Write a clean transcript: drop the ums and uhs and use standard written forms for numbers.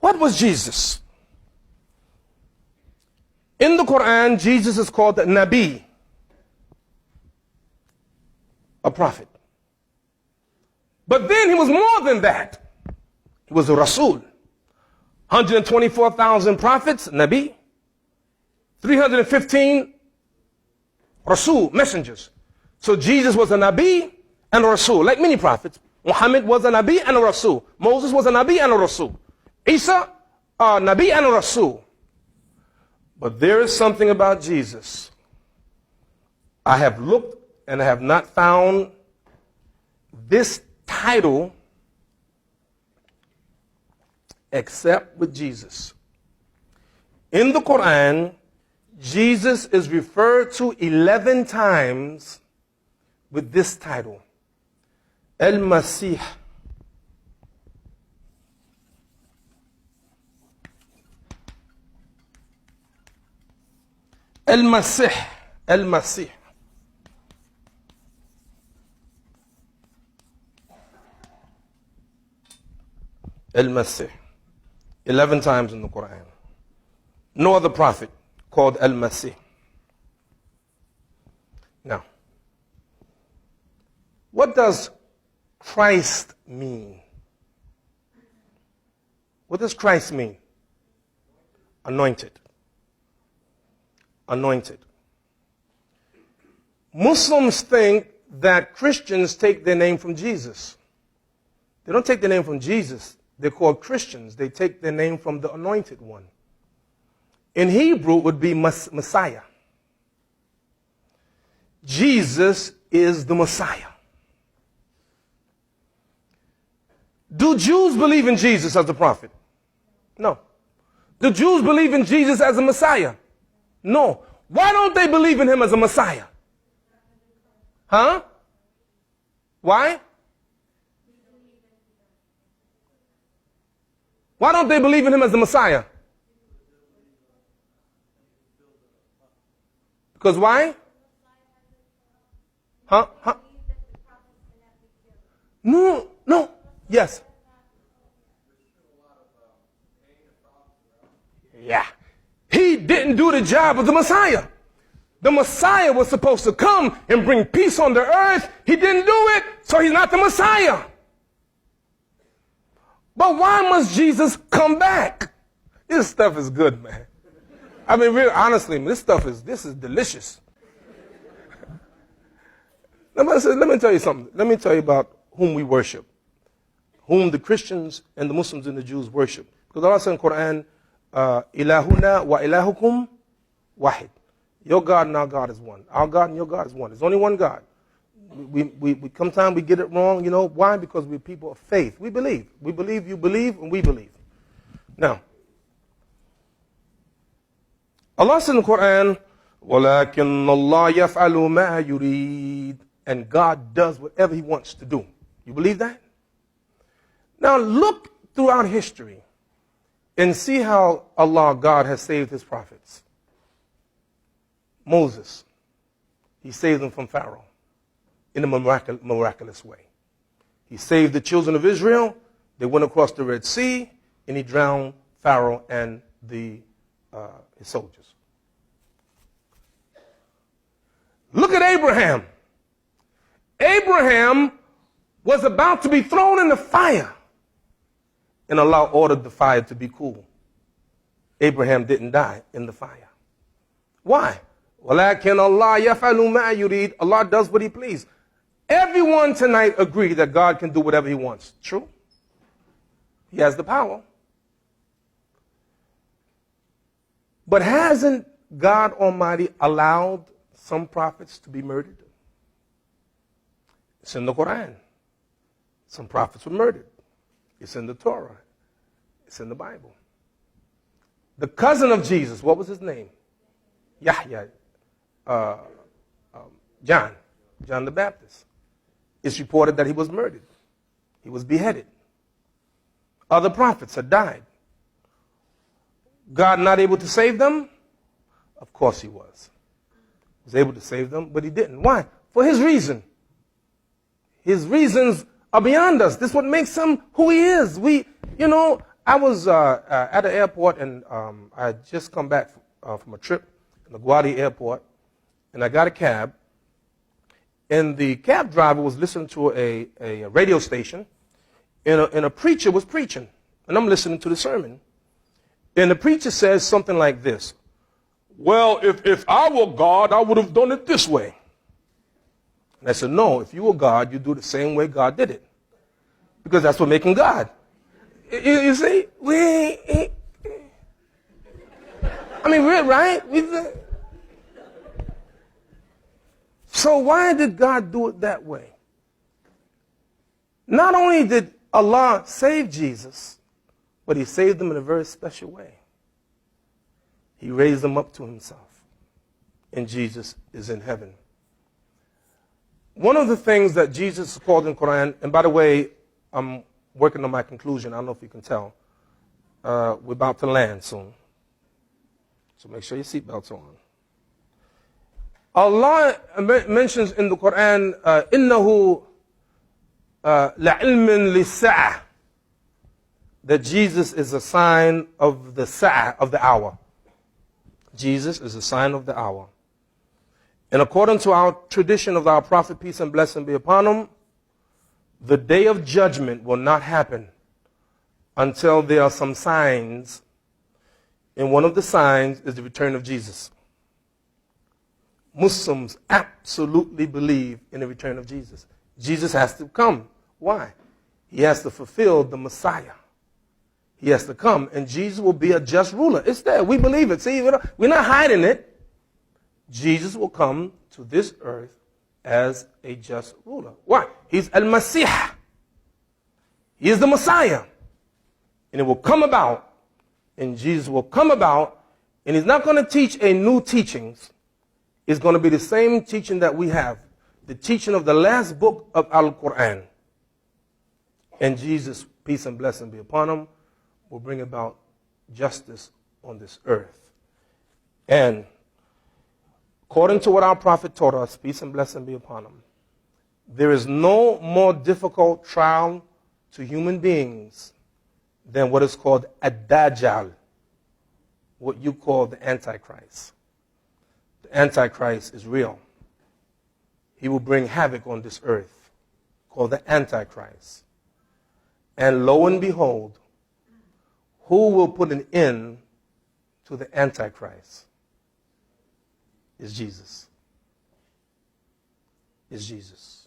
What was Jesus? In the Quran, Jesus is called the Nabi, a prophet. But then he was more than that. He was a Rasul. 124,000 prophets, Nabi. 315 Rasul, messengers. So Jesus was a Nabi and a Rasul, like many prophets. Muhammad was a Nabi and a Rasul. Moses was a Nabi and a Rasul. Isa, a Nabi and a Rasul. But there is something about Jesus. I have looked and I have not found this title except with Jesus. In the Quran, Jesus is referred to 11 times with this title, Al-Masih. Al-Masih. Al-Masih. Al-Masih. 11 times in the Quran. No other prophet called Al-Masih. Now, what does Christ mean? What does Christ mean? Anointed. Anointed. Muslims think that Christians take their name from Jesus. They don't take their name from Jesus. They're called Christians. They take their name from the anointed one. In Hebrew, it would be Messiah. Jesus is the Messiah. Do Jews believe in Jesus as a prophet? No. Do Jews believe in Jesus as a Messiah? No. Why don't they believe in him as a Messiah? Huh? Why? Why don't they believe in him as the Messiah? Because why? Huh? No, no. Yes. Yeah. He didn't do the job of the Messiah. The Messiah was supposed to come and bring peace on the earth. He didn't do it, so he's not the Messiah. But why must Jesus come back? This stuff is good, man. I mean, really, honestly, this is delicious. Let me tell you something. Let me tell you about whom we worship, whom the Christians and the Muslims and the Jews worship. Because Allah says in the Quran, Ilahuna wa ilahukum wahid. Your God and our God is one. Our God and your God is one. There's only one God. We sometimes we get it wrong, you know. Why? Because we're people of faith. We believe. We believe, you believe, and we believe. Now, Allah says in the Quran, وَلَكِنَّ اللَّهَ يَفْعَلُ مَا يُرِيدُ. And God does whatever he wants to do. You believe that? Now look throughout history and see how Allah, God, has saved his prophets. Moses, he saved them from Pharaoh in a miraculous way. He saved the children of Israel. They went across the Red Sea, and he drowned Pharaoh and his soldiers. Look at Abraham. Abraham was about to be thrown in the fire, and Allah ordered the fire to be cool. Abraham didn't die in the fire. Why? وَلَكِنَّ اللَّهَ يَفْعَلُ مَا يُرِيدُ. Allah does what he pleases. Everyone tonight agree that God can do whatever he wants. True? He has the power. But hasn't God Almighty allowed some prophets to be murdered? It's in the Quran. Some prophets were murdered. It's in the Torah. It's in the Bible. The cousin of Jesus, what was his name? Yahya. John the Baptist. It's reported that he was murdered. He was beheaded. Other prophets had died. God not able to save them? Of course he was. He was able to save them, but he didn't. Why? For his reason. His reasons are beyond us. This is what makes him who he is. I was at the airport, and I had just come back from a trip in LaGuardia Airport, and I got a cab. And the cab driver was listening to a radio station, and a preacher was preaching. And I'm listening to the sermon. And the preacher says something like this: well, if I were God, I would have done it this way. And I said, no, if you were God, you do the same way God did it. Because that's what making God. You see? We're right? So why did God do it that way? Not only did Allah save Jesus, but he saved him in a very special way. He raised him up to himself. And Jesus is in heaven. One of the things that Jesus is called in the Quran, and by the way, I'm working on my conclusion. I don't know if you can tell. We're about to land soon. So make sure your seatbelt's on. Allah mentions in the Quran, إِنَّهُ لَعِلْمٍ لِلسَّاعَةِ, that Jesus is a sign of the sa'ah, of the hour. Jesus is a sign of the hour. And according to our tradition of our Prophet, peace and blessing be upon him, the day of judgment will not happen until there are some signs. And one of the signs is the return of Jesus. Muslims absolutely believe in the return of Jesus. Jesus has to come. Why? He has to fulfill the Messiah. He has to come, and Jesus will be a just ruler. It's there. We believe it. See, we're not hiding it. Jesus will come to this earth as a just ruler. Why? He's Al-Masih. He is the Messiah. And it will come about, and Jesus will come about, and he's not going to teach a new teachings. It's going to be the same teaching that we have, the teaching of the last book of Al-Quran. And Jesus, peace and blessing be upon him, will bring about justice on this earth. And according to what our Prophet taught us, peace and blessing be upon him, there is no more difficult trial to human beings than what is called Ad-Dajjal, what you call the Antichrist. The Antichrist is real. He will bring havoc on this earth, called the Antichrist. And lo and behold, who will put an end to the Antichrist? Is Jesus. Is Jesus.